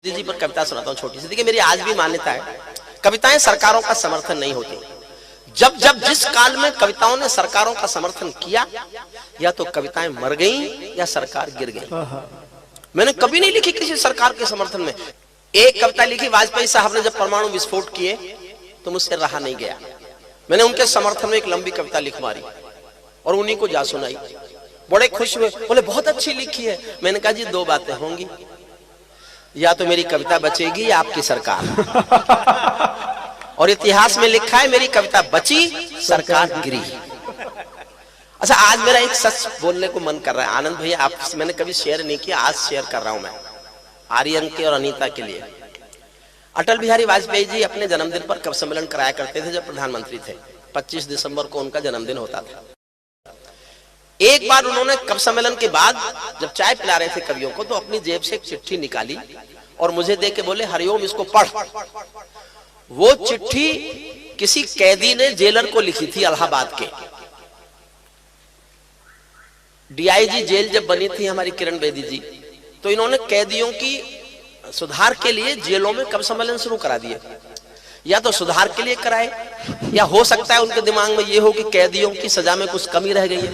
जी पर कविता सुनाता हूँ छोटी सी। देखिए मेरी आज भी मान्यता है, कविताएं सरकारों का समर्थन नहीं होती। जब जब जिस काल में कविताओं ने सरकारों का समर्थन किया, या तो कविताएं मर गईं या सरकार गिर गई। मैंने कभी नहीं लिखी किसी सरकार के समर्थन में। एक कविता लिखी वाजपेयी साहब ने जब परमाणु विस्फोट किए तो मुझसे रहा नहीं गया, मैंने उनके समर्थन में एक लंबी कविता लिख मारी और उन्हीं को जा सुनाई। बड़े खुश हुए, बोले बहुत अच्छी लिखी है। मैंने कहा जी दो बातें होंगी, या तो मेरी कविता बचेगी या आपकी सरकार। और इतिहास में लिखा है मेरी कविता बची, सरकार गिरी। अच्छा, आज मेरा एक सच बोलने को मन कर रहा है आनंद भैया, आप मैंने कभी शेयर नहीं किया, आज शेयर कर रहा हूं मैं आर्यन के और अनीता के लिए। अटल बिहारी वाजपेयी जी अपने जन्मदिन पर कवि सम्मेलन कराया करते थे जब प्रधानमंत्री थे। 25 दिसंबर को उनका जन्मदिन होता था। एक बार उन्होंने कवि सम्मेलन के बाद जब चाय पिला रहे थे कवियों को, तो अपनी जेब से एक चिट्ठी निकाली और मुझे दे के बोले हरिओम इसको पढ़। वो चिट्ठी किसी कैदी ने जेलर को लिखी थी इलाहाबाद के। डीआईजी जेल जब बनी थी हमारी किरण बेदी जी, तो इन्होंने कैदियों की सुधार के लिए जेलों में कवि सम्मेलन शुरू करा दिए। या तो सुधार के लिए कराए, या हो सकता है उनके दिमाग में ये हो कि कैदियों की सजा में कुछ कमी रह गई है,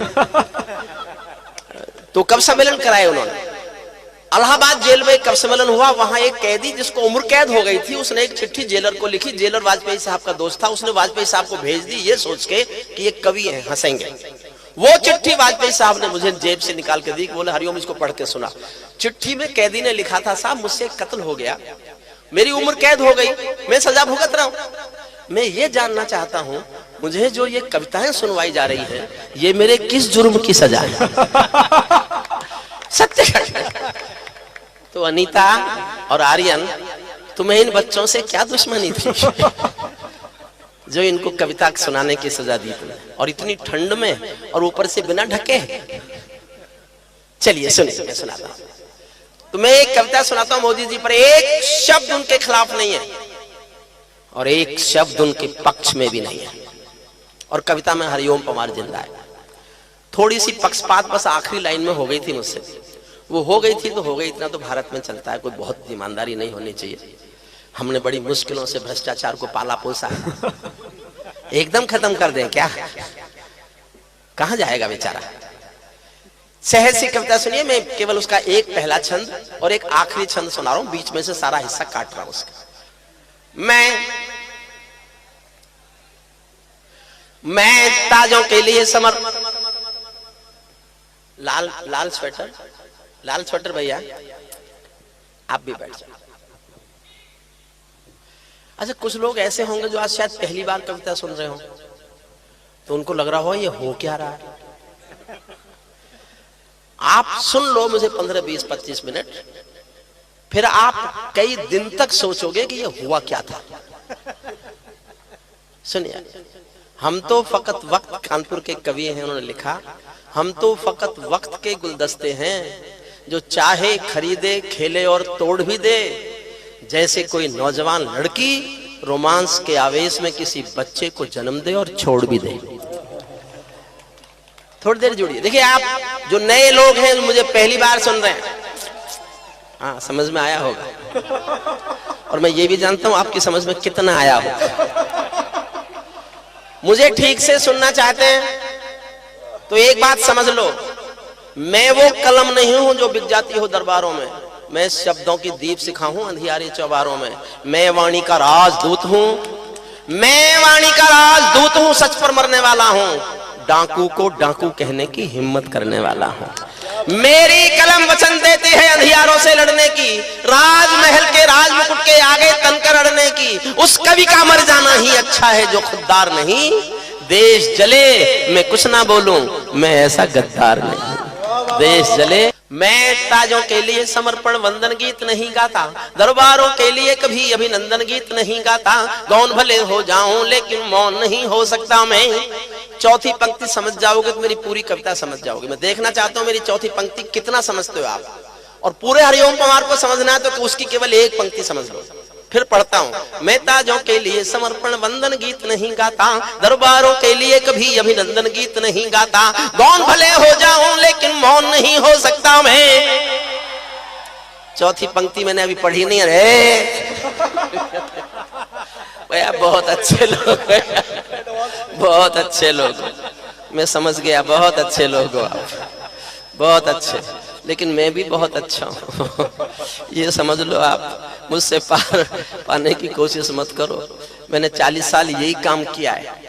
तो कवि सम्मेलन कराए उन्होंने। इलाहाबाद जेल में कवि सम्मेलन हुआ। वहां एक कैदी जिसको उम्र कैद हो गई थी, उसने एक चिट्ठी जेलर को लिखी। जेलर वाजपेयी साहब का दोस्त था, उसने वाजपेयी साहब को भेज दी ये सोच के कि ये कवि हैं, हंसेंगे। वो चिट्ठी वाजपेयी साहब ने मुझे जेब से निकाल के दी, बोले हरिओम इसको पढ़ के सुना। चिट्ठी में कैदी ने लिखा था, साहब मुझसे कत्ल हो गया, मेरी उम्र कैद हो गई, मैं सजा भुगत रहा हूं। मैं ये जानना चाहता हूं मुझे जो ये कविताएं सुनवाई जा रही है, ये मेरे किस जुर्म की सजा है? सत्य घटना। तो अनीता और आर्यन, तुम्हें इन बच्चों से क्या दुश्मनी थी जो इनको कविता सुनाने की सजा दी तुमने, और इतनी ठंड में, और ऊपर से बिना ढके। चलिए सुनिए, मैं सुनाता हूं। तो मैं एक कविता सुनाता हूं मोदी जी पर, एक शब्द उनके खिलाफ नहीं है और एक शब्द उनके पक्ष में भी नहीं है। और कविता में हरिओम पवार जिंदा है। थोड़ी सी पक्षपात बस आखिरी लाइन में हो गई थी मुझसे, वो हो गई थी तो हो गई, इतना तो भारत में चलता है, कोई बहुत ईमानदारी नहीं होनी चाहिए। हमने बड़ी मुश्किलों से भ्रष्टाचार को पाला पोसा, एकदम खत्म कर दें क्या? कहां जाएगा बेचारा? सहज सी कविता सुनिए। मैं केवल उसका एक पहला छंद और एक आखिरी छंद सुना रहा हूं, बीच में से सारा हिस्सा काट रहा हूं उसका। मैं ताजों के लिए लाल स्वेटर भैया आप भी बैठ जाओ। अच्छा, कुछ लोग ऐसे होंगे जो आज शायद पहली बार कविता सुन रहे हो, तो उनको लग रहा हो ये हो क्या रहा है। आप सुन लो मुझे 15, 20, 25 मिनट, फिर आप कई दिन तक सोचोगे कि ये हुआ क्या था। सुनिए। हम तो फकत वक्त, कानपुर के कवि हैं, उन्होंने लिखा, हम तो फकत वक्त के गुलदस्ते हैं, जो चाहे खरीदे, खेले और तोड़ भी दे। जैसे कोई नौजवान लड़की रोमांस के आवेश में किसी बच्चे को जन्म दे और छोड़ भी दे। थोड़ी देर जुड़िए। देखिए, आप जो नए लोग हैं, मुझे पहली बार सुन रहे हैं, हाँ समझ में आया होगा, और मैं ये भी जानता हूं आपकी समझ में कितना आया होगा। मुझे ठीक से सुनना चाहते हैं तो एक बात समझ लो, मैं वो कलम नहीं हूं जो बिक जाती हो दरबारों में। मैं शब्दों की दीप सिखा हूं अंधियारे चौबारों में। मैं वाणी का राजदूत हूं, मैं वाणी का राजदूत हूं, सच पर मरने वाला हूं, डाकू को डाकू कहने की हिम्मत करने वाला हूं। मेरी कलम वचन देती है अंधियारों से लड़ने की, राजमहल के राजमुकुट के आगे तनकर अड़ने की। उस कवि का मर जाना ही अच्छा है जो खुददार नहीं। देश जले मैं कुछ ना बोलूं, मैं ऐसा गद्दार नहीं। देश जले। मैं ताजों के लिए समर्पण वंदन गीत नहीं गाता, दरबारों के लिए कभी अभिनंदन गीत नहीं गाता। गौन भले हो जाऊं लेकिन मौन नहीं हो सकता मैं। चौथी पंक्ति समझ जाओगे तो मेरी पूरी कविता समझ जाओगे। मैं देखना चाहता हूं मेरी चौथी पंक्ति कितना समझते हो आप, और पूरे हरिओम पवार को समझना है तो उसकी केवल एक पंक्ति समझ लो। फिर पढ़ता हूं। मैं ताजों के लिए समर्पण वंदन गीत नहीं गाता, दरबारों के लिए कभी अभिनंदन गीत नहीं गाता। गौन भले हो जाऊं लेकिन मौन नहीं हो सकता मैं। चौथी पंक्ति मैंने अभी पढ़ी नहीं है। भैया बहुत अच्छे लोग, बहुत अच्छे लोग, मैं समझ गया, बहुत अच्छे लोग हो आप, बहुत अच्छे, लेकिन मैं भी बहुत अच्छा हूँ। ये समझ लो आप, मुझसे पार पाने की कोशिश मत करो। मैंने 40 साल यही काम किया है।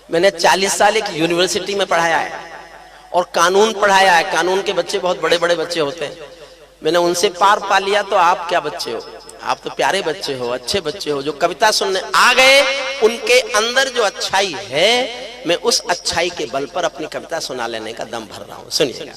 मैंने 40 साल एक यूनिवर्सिटी में पढ़ाया है और कानून पढ़ाया है। कानून के बच्चे बहुत बड़े बड़े बच्चे होते हैं, मैंने उनसे पार पा लिया। तो आप क्या बच्चे हो, आप तो प्यारे बच्चे हो, अच्छे बच्चे हो, जो कविता सुनने आ गए। उनके अंदर जो अच्छाई है, मैं उस अच्छाई के बल पर अपनी कविता सुना लेने का दम भर रहा हूँ। सुनिएगा,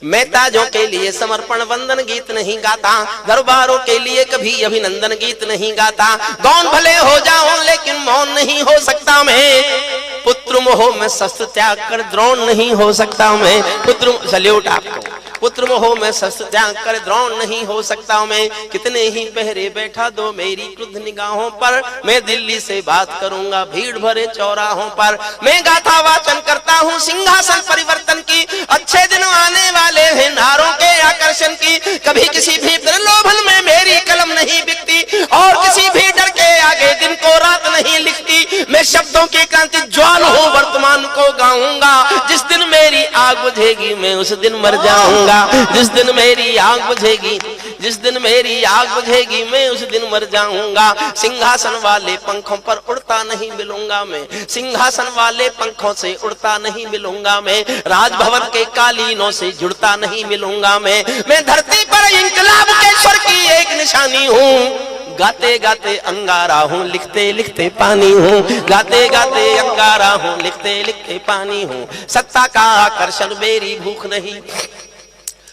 मैं ताजों के लिए समर्पण वंदन गीत नहीं गाता, दरबारों के लिए कभी अभिनंदन गीत नहीं गाता। गौन भले हो जाऊं लेकिन मौन नहीं हो सकता मैं। पुत्र मोह में शस्त्र त्याग कर द्रोण नहीं हो सकता मैं। पुत्र सल्यूट आपको। पुत्र मोह में शस्त्र त्याग कर द्रोण नहीं हो सकता मैं। कितने ही पहरे बैठा दो मेरी क्रुद्ध निगाहों पर, मैं दिल्ली से बात करूंगा भीड़ भरे चौराहों पर। मैं गाथा वाचन करता हूँ सिंहासन परिवर्तन की, अच्छे दिन आने वाले हैं नारों के आकर्षण की। कभी किसी भी प्रलोभन में मेरी कलम नहीं बिकती, और किसी भी डर के आगे दिन को रात नहीं लिखती। मैं शब्दों की क्रांति ज्वाल हूँ, वर्तमान को गाऊंगा। जिस दिन मेरी आग बुझेगी मैं उस दिन मर जाऊंगा। जिस दिन मेरी आग बुझेगी, जिस दिन मेरी आग बुझेगी मैं उस दिन मर जाऊंगा। सिंहासन वाले पंखों पर उड़ता नहीं मिलूंगा मैं, सिंहासन वाले पंखों से उड़ता नहीं मिलूंगा मैं। राजभवन के कालीनों से जुड़ता नहीं मिलूंगा मैं धरती पर इंकलाब के स्वर की एक निशानी हूँ। गाते गाते अंगारा हूँ, लिखते लिखते पानी हूँ। गाते गाते अंगारा हूँ, लिखते लिखते पानी हूँ। सत्ता का आकर्षण मेरी भूख नहीं,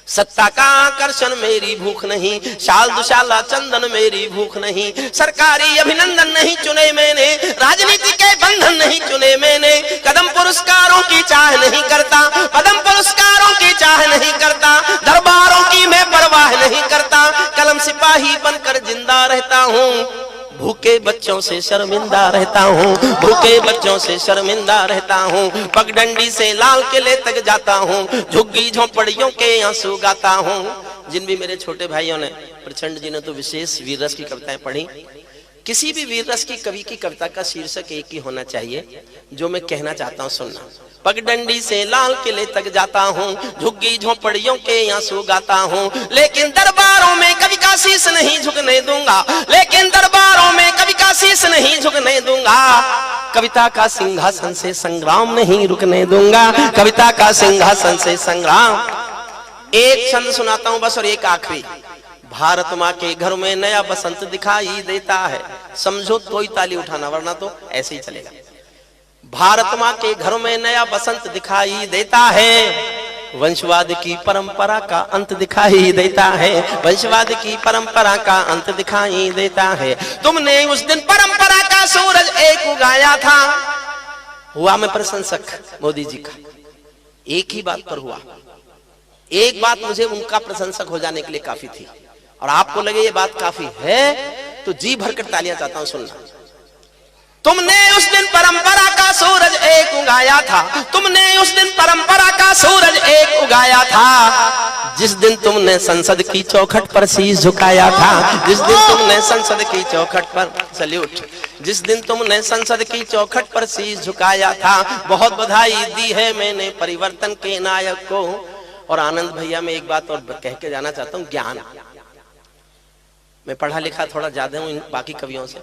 सत्ता का आकर्षण मेरी भूख नहीं। शाल दुशाला चंदन मेरी भूख नहीं। सरकारी अभिनंदन नहीं चुने मैंने, राजनीति के बंधन नहीं चुने मैंने। कदम पुरस्कारों की चाह नहीं करता, पदम पुरस्कारों की चाह नहीं करता। दरबारों की मैं परवाह नहीं करता, कलम सिपाही बनकर जिंदा रहता हूँ। भूखे बच्चों से शर्मिंदा रहता हूँ, भूखे बच्चों से शर्मिंदा रहता हूँ। पगडंडी से लाल किले तक जाता हूँ, झुग्गी झोंपड़ियों के आंसू गाता हूँ। जिन भी मेरे छोटे भाइयों ने, प्रचंड जी ने तो विशेष वीर रस की कविताएं पढ़ी। किसी भी वीर रस की कवि की कविता का शीर्षक एक ही होना चाहिए, जो मैं कहना चाहता हूँ सुनना। पगडंडी से लाल किले तक जाता हूँ, झुग्गी झोंपड़ियों के आंसू गाता हूँ। लेकिन दरबारों में कवि का शीश नहीं झुकने दूंगा, लेकिन दरबारों में कवि का शीश नहीं झुकने दूंगा। कविता का सिंहासन से संग्राम नहीं रुकने दूंगा, कविता का सिंहासन से संग्राम। एक छंद सुनाता हूँ बस, और एक आखिरी। भारत माँ के घर में नया बसंत दिखाई देता है। समझो तो ही ताली उठाना, वरना तो ऐसे ही चलेगा। भारत माँ के घर में नया बसंत दिखाई देता है, वंशवाद की परंपरा का अंत दिखाई देता है, वंशवाद की परंपरा का अंत दिखाई देता है। तुमने उस दिन परंपरा का सूरज एक उगाया था। हुआ मैं प्रशंसक मोदी जी का, एक ही बात पर हुआ। एक बात मुझे उनका प्रशंसक हो जाने के लिए काफी थी, और आपको लगे ये बात काफी है तो जी भरकर तालियां चाहता हूं सुनना। तुमने उस दिन परंपरा का सूरज एक उगाया था, तुमने उस दिन परंपरा का सूरज एक उगाया था। जिस दिन तुमने संसद की चौखट पर शीश झुकाया था, जिस दिन तुमने संसद की चौखट पर, सल्यूट, जिस दिन तुमने संसद की चौखट पर शीश झुकाया था। बहुत बधाई दी है मैंने परिवर्तन के नायक को। और आनंद भैया, मैं एक बात और कह के जाना चाहता हूँ, ज्ञान, मैं पढ़ा लिखा थोड़ा ज्यादा हूँ इन बाकी कवियों से।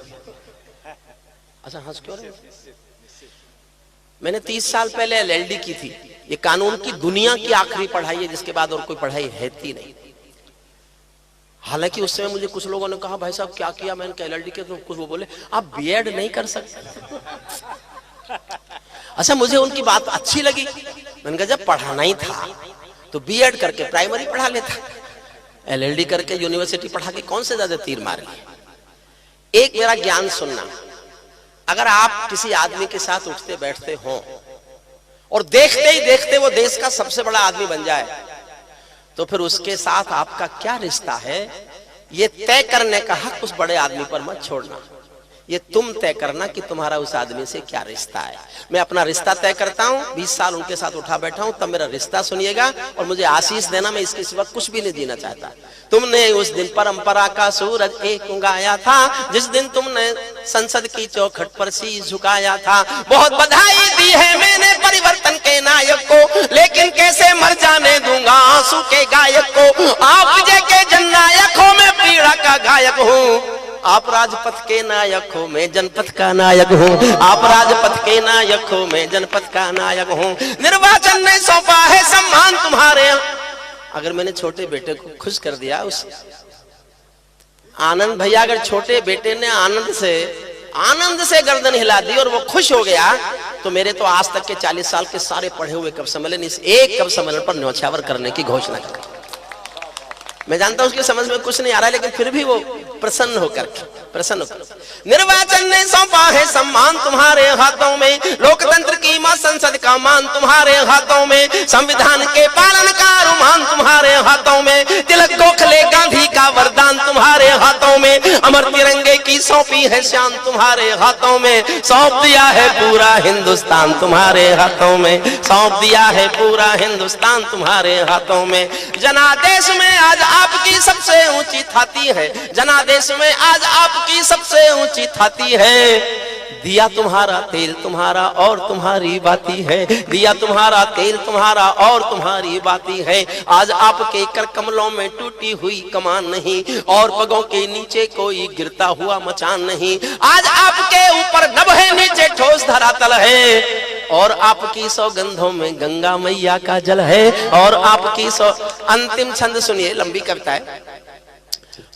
अच्छा हंस क्यों रहे? मैंने 30 साल पहले LLD की थी। ये कानून की दुनिया की आखिरी पढ़ाई है, जिसके बाद और कोई पढ़ाई है ही नहीं। हालांकि उस समय मुझे कुछ लोगों ने कहा, भाई साहब क्या किया? मैंने कहा LLD के, तो कुछ वो बोले आप B.Ed नहीं कर सकते। अच्छा, मुझे उनकी बात अच्छी लगी। मैंने कहा जब पढ़ाना ही था तो B.Ed करके प्राइमरी पढ़ा लेता, LLD करके यूनिवर्सिटी पढ़ा के कौन से ज्यादा तीर मार लिए। एक मेरा ज्ञान सुनना, अगर आप किसी आदमी के साथ उठते बैठते हो और देखते ही देखते वो देश का सबसे बड़ा आदमी बन जाए, तो फिर उसके साथ आपका क्या रिश्ता है, ये तय करने का हक उस बड़े आदमी पर मत छोड़ना। ये तुम तय करना कि तुम्हारा उस आदमी से क्या रिश्ता है। मैं अपना रिश्ता तय करता हूँ, 20 साल उनके साथ उठा बैठा हूँ, तब मेरा रिश्ता सुनिएगा और मुझे आशीष देना। मैं इसके सिवा कुछ भी नहीं जीना चाहता। तुमने उस दिन परंपरा का सूरज एक उगाया था, जिस दिन तुमने संसद की चौखट पर शीश झुकाया था। बहुत बधाई दी है मैंने परिवर्तन के नायक को, लेकिन कैसे मर जाने दूंगा आंसू के गायक को। आप विजय के जननायक हो, मैं पीड़ा का गायक हूँ। आप राजपथ के नायक हो, मैं जनपथ का नायक हूँ। आप राजपथ के नायक हो, मैं जनपथ का नायक हूँ। निर्वाचन ने सौंपा है सम्मान तुम्हारे। अगर मैंने छोटे बेटे को खुश कर दिया, उस आनंद भैया, अगर छोटे बेटे ने आनंद से गर्दन हिला दी और वो खुश हो गया, तो मेरे तो आज तक के 40 साल के सारे पढ़े हुए कवि सम्मेलन इस एक कवि सम्मेलन पर न्यौछावर करने की घोषणा कर। मैं जानता हूं उसकी समझ में कुछ नहीं आ रहा, लेकिन फिर भी वो प्रसन्न होकर निर्वाचन ने सौंपा है सम्मान तुम्हारे हाथों में। लोकतंत्र की मां संसद का मान तुम्हारे हाथों में। संविधान के पालन का रुमान तुम्हारे हाथों में। तिलक गोखले गांधी का वरदान तुम्हारे हाथों में। अमर तिरंगे की सौंपी है शान तुम्हारे हाथों में। सौंप दिया है पूरा हिंदुस्तान तुम्हारे हाथों में। सौंप दिया है पूरा हिंदुस्तान तुम्हारे हाथों में। जनादेश में आज आपकी सबसे ऊंची थाती है। जनादेश में आज आपकी सबसे ऊंची थाती है। दिया तुम्हारा तेल तुम्हारा और तुम्हारी बाती है। दिया तुम्हारा तेल तुम्हारा और तुम्हारी बाती है। आज आपके कर कमलों में टूटी हुई कमान नहीं, और पगों के नीचे कोई गिरता हुआ मचान नहीं। आज आपके ऊपर नभ है, नीचे ठोस धरातल है, और आपकी सौगंधों में गंगा मैया का जल है। और आपकी अंतिम छंद सुनिए, लंबी कविता है,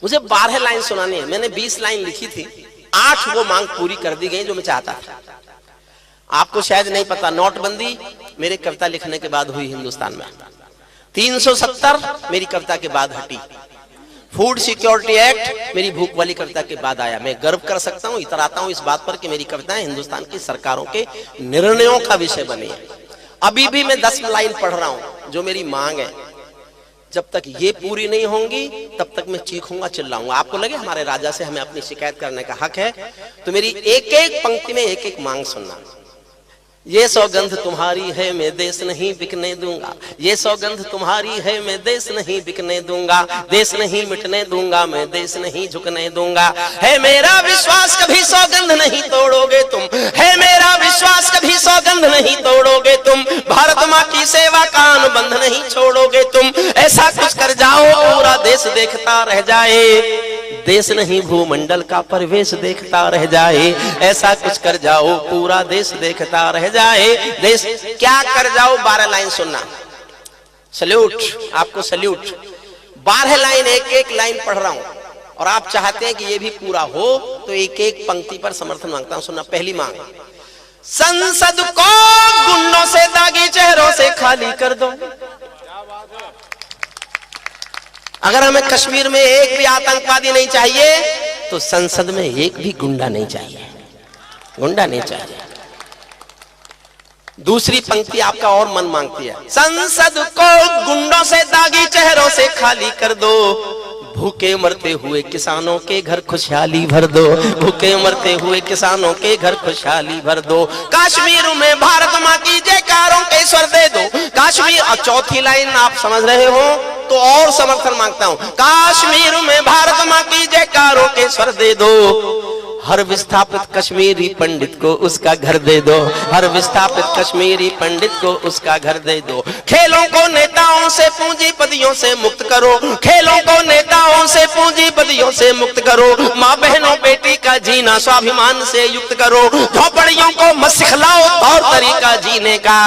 मुझे 12 लाइन सुनानी है। मैंने 20 लाइन लिखी थी, 8 वो मांग पूरी कर दी गई जो मैं चाहता था। आपको शायद नहीं पता, नोटबंदी मेरे कविता लिखने के बाद हुई हिंदुस्तान में। 370 मेरी कविता के बाद हटी। फूड सिक्योरिटी एक्ट मेरी भूख वाली कविता के बाद आया। मैं गर्व कर सकता हूं, इतराता हूं इस बात पर कि मेरी कविताएं हिंदुस्तान की सरकारों के निर्णयों का विषय बनी है। अभी भी मैं 10 लाइन पढ़ रहा हूं जो मेरी मांग है। जब तक ये पूरी नहीं होंगी तब तक मैं चीखूंगा, चिल्लाऊंगा। आपको लगे हमारे राजा से हमें अपनी शिकायत करने का हक है, तो मेरी एक एक पंक्ति में एक एक मांग सुनना। ये सौगंध तुम्हारी है, मैं देश नहीं बिकने दूंगा। ये सौगंध तुम्हारी है, मैं देश नहीं बिकने दूंगा। देश नहीं मिटने दूंगा, मैं देश नहीं झुकने दूंगा। है मेरा विश्वास कभी सौगंध नहीं तोड़ोगे तुम। है मेरा विश्वास कभी सौगंध नहीं तोड़ोगे तुम। भारत माँ की सेवा का अनुबंध नहीं छोड़ोगे तुम। ऐसा कुछ कर जाओ पूरा देश देखता रह जाए। देश नहीं भूमंडल का परिवेश देखता रह जाए। ऐसा कुछ कर जाओ पूरा देश देखता रह जाए। देश क्या कर जाओ, 12 लाइन सुनना। सल्यूट, आपको सल्यूट। 12 लाइन, एक एक लाइन पढ़ रहा हूं, और आप चाहते हैं कि ये भी पूरा हो, तो एक एक पंक्ति पर समर्थन मांगता हूं। सुनना, पहली मांग, संसद को गुंडों से, दागी चेहरों से खाली कर दो। अगर हमें कश्मीर में एक भी आतंकवादी नहीं चाहिए, तो संसद में एक भी गुंडा नहीं चाहिए। गुंडा नहीं चाहिए। दूसरी पंक्ति आपका और मन मांगती है, संसद को गुंडों से, दागी चेहरों से खाली कर दो। भूखे मरते हुए किसानों के घर खुशहाली भर दो। भूखे मरते हुए किसानों के घर खुशहाली भर दो। कश्मीर में भारत माँ की जयकारों के स्वर दे दो। कश्मीर, और चौथी लाइन आप समझ रहे हो तो और समर्थन मांगता हूं। कश्मीर में भारत माँ की जयकारों के स्वर दे दो। हर विस्थापित कश्मीरी पंडित को उसका घर दे दो। हर विस्थापित कश्मीरी पंडित को उसका घर दे दो। खेलों को नेताओं से, पूंजीपतियों से मुक्त करो। खेलों को नेताओं से, पूंजीपतियों से मुक्त करो। माँ बहनों बेटी का जीना स्वाभिमान से युक्त करो। झोपड़ियों को मत सिखलाओ तौर तरीका जीने का।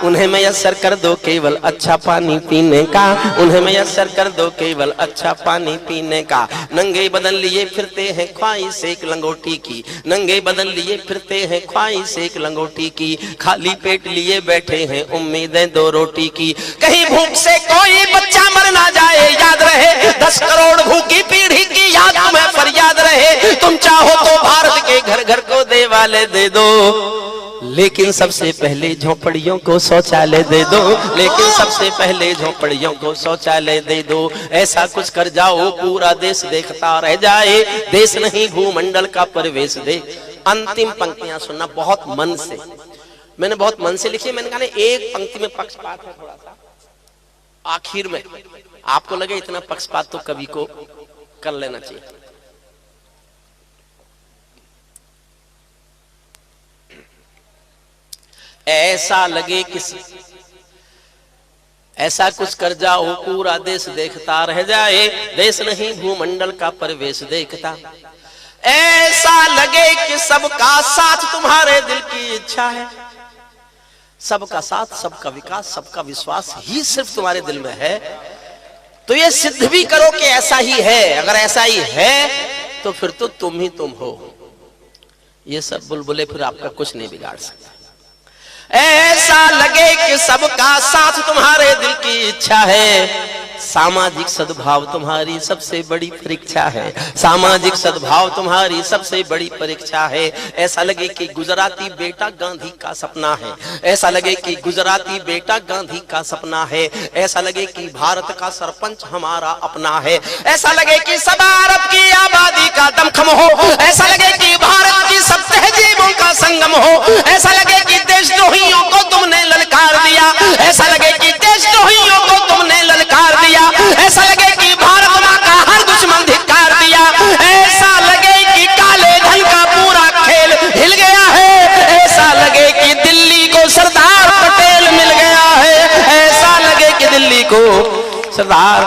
उन्हें मयस्सर कर दो केवल अच्छा पानी पीने का। उन्हें मयस्सर कर दो केवल अच्छा पानी पीने का। नंगे बदन लिए फिरते हैं ख्वाहिश एक लंगोटी की। नंगे बदन लिए फिरते हैं ख्वाहिश एक लंगोटी की। खाली पेट लिए बैठे हैं उम्मीदें 2 रोटी की। कहीं भूख से कोई बच्चा मर ना जाए, याद रहे 10 करोड़ भूखी पीढ़ी की याद तुम्हें फरियाद रहे। तुम चाहो तो भारत के घर घर को देवाले दे दो। लेकिन सबसे पहले झोपड़ियों को शौचालय दे दो, लेकिन सबसे पहले झोपड़ियों को शौचालय दे दो। ऐसा कुछ कर जाओ पूरा देश देखता रह जाए, देश नहीं भूमंडल का परिवेश दे। अंतिम पंक्तियां सुनना बहुत मन से, मैंने बहुत मन से लिखी। मैंने कहा एक पंक्ति में पक्षपात है थोड़ा सा, आखिर में आपको लगे इतना पक्षपात तो कवि को कर लेना चाहिए। ऐसा लगे किसी, ऐसा कुछ कर जाओ पूरा देश देखता रह जाए, देश नहीं भूमंडल का परिवेश देखता। ऐसा लगे कि सबका साथ तुम्हारे दिल की इच्छा है, सबका साथ, सबका विकास, सबका विश्वास ही सिर्फ तुम्हारे दिल में है। तो ये सिद्ध भी करो कि ऐसा ही है। अगर ऐसा ही है तो फिर तो तुम ही तुम हो। ये सब बुलबुले फिर आपका कुछ नहीं बिगाड़ सकते। ऐसा लगे कि सबका साथ तुम्हारे दिल की इच्छा है, सामाजिक सद्भाव तुम्हारी सबसे बड़ी परीक्षा है, सामाजिक सद्भाव तुम्हारी सबसे बड़ी परीक्षा है। ऐसा लगे कि गुजराती बेटा गांधी का सपना है, ऐसा लगे कि गुजराती बेटा गांधी का सपना है। ऐसा लगे कि भारत का सरपंच हमारा अपना है, ऐसा लगे कि सब अरब की आबादी का दमखम हो, ऐसा लगे कि भारत की सब तहजीबों का संगम हो, ऐसा लगे कि देशद्रोहियों को तुमने ललकार दिया, ऐसा लगे कि देशद्रोहियों को तुमने ललकार दिया, ऐसा लगे कि भारत मां का हर दुश्मन धिक्कार दिया, ऐसा लगे कि काले धन का पूरा खेल हिल गया है, ऐसा लगे कि दिल्ली को सरदार पटेल मिल गया है, ऐसा लगे कि दिल्ली को सरदार